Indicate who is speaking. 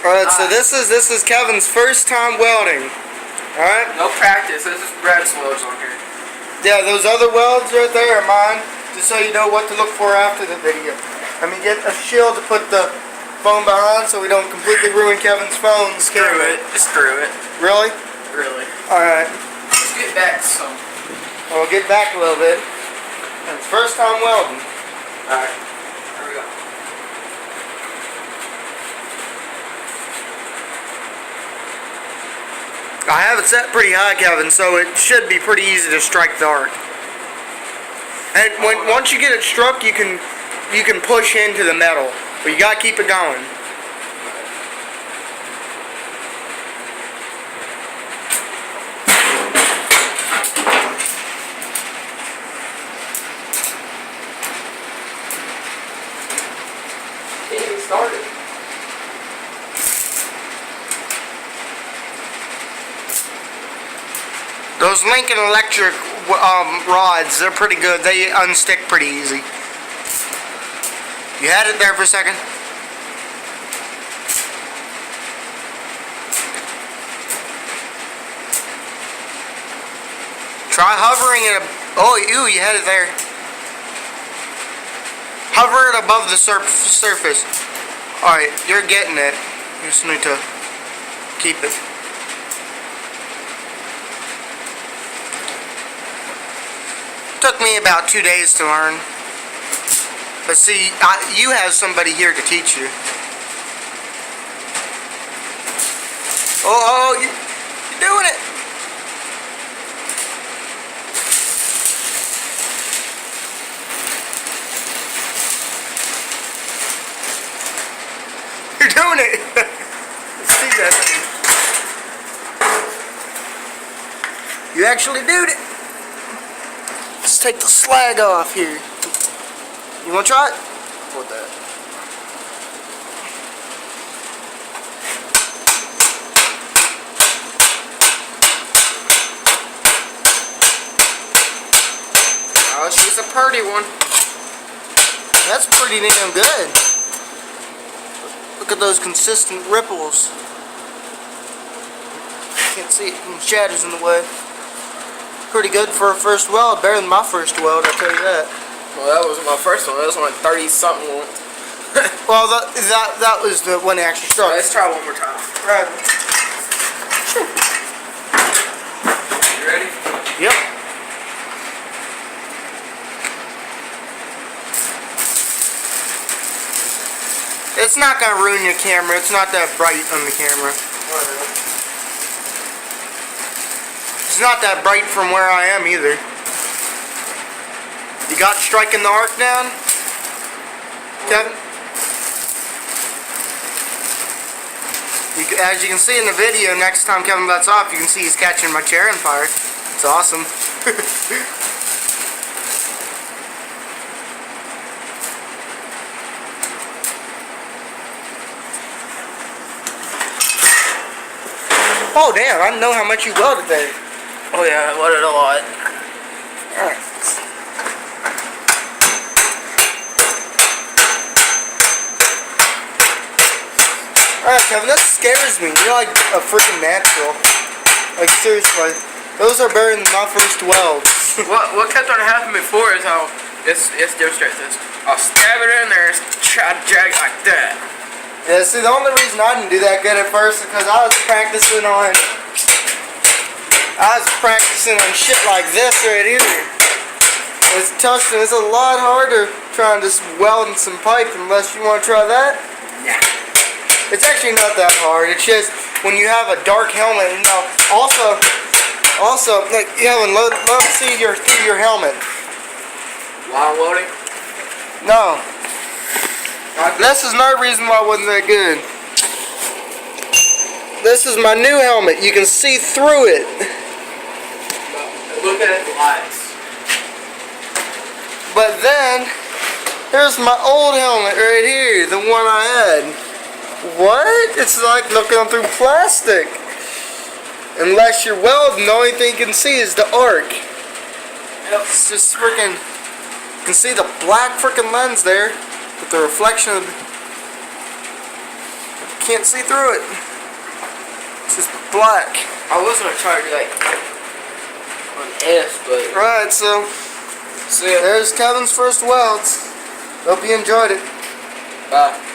Speaker 1: Alright, so this is Kevin's first time welding. Alright?
Speaker 2: No practice, this is Brad's welds on here.
Speaker 1: Yeah, those other welds right there are mine, just so you know what to look for after the video. Let me get a shield to put the phone behind so we don't completely ruin Kevin's phone.
Speaker 2: Screw it. Just screw it.
Speaker 1: Really?
Speaker 2: Really.
Speaker 1: Alright.
Speaker 2: Let's get back to some.
Speaker 1: We'll get back a little bit. It's first time welding.
Speaker 2: Alright. Here we go.
Speaker 1: I have it set pretty high, Kevin, so it should be pretty easy to strike the arc. And once you get it struck, you can push into the metal, but you gotta keep it going.
Speaker 2: Getting started.
Speaker 1: Those Lincoln Electric rods, they're pretty good. They unstick pretty easy. You had it there for a second? Try hovering it. Oh, you had it there. Hover it above the surface. Alright, you're getting it. You just need to keep it. Took me about 2 days to learn. But see, you have somebody here to teach you. Oh, you're doing it. You're doing it. Let's see that. You actually did it. Let's take the slag off here. You want to try it? Hold that.
Speaker 2: Oh, she's a pretty one.
Speaker 1: That's pretty damn good. Look at those consistent ripples. Can't see it from the shadows in the way. Pretty good for a first weld. Better than my first weld, I'll tell you that.
Speaker 2: Well, that wasn't my first one. That was my 30-something one.
Speaker 1: Well, that was the one that actually struck.
Speaker 2: Let's try one more time.
Speaker 1: Right.
Speaker 2: You ready?
Speaker 1: Yep. It's not gonna ruin your camera. It's not that bright on the camera. It's not that bright from where I am either. You got striking the arc down, Kevin? As you can see in the video, next time Kevin lets off, you can see he's catching my chair on fire. It's awesome. Oh damn, I didn't know how much you welded there.
Speaker 2: Oh yeah, I welded a lot.
Speaker 1: Alright. Alright, Kevin, that scares me. You're like a freaking natural. Like, seriously. Those are better than my first welds.
Speaker 2: What kept on happening before is how it's demonstrate this. I'll stab it in there, try to drag it like that.
Speaker 1: Yeah, see, the only reason I didn't do that good at first is because I was practicing on shit like this right here. It's tough. It's a lot harder trying to weld some pipe unless you want to try that.
Speaker 2: Yeah.
Speaker 1: It's actually not that hard. It's just when you have a dark helmet. And also, like, let me see through your helmet.
Speaker 2: While welding?
Speaker 1: No. This is no reason why it wasn't that good. This is my new helmet. You can see through it.
Speaker 2: Look at the lights.
Speaker 1: But then, here's my old helmet right here. The one I had. What? It's like looking through plastic. Unless you're welding, the only thing you can see is the arc.
Speaker 2: Yep.
Speaker 1: It's just freaking... You can see the black freaking lens there. With the reflection of the can't see through it. It's just black.
Speaker 2: I was gonna try to do like on S, but
Speaker 1: Right, so
Speaker 2: see ya.
Speaker 1: there's Kevin's first welds. Hope you enjoyed it.
Speaker 2: Bye.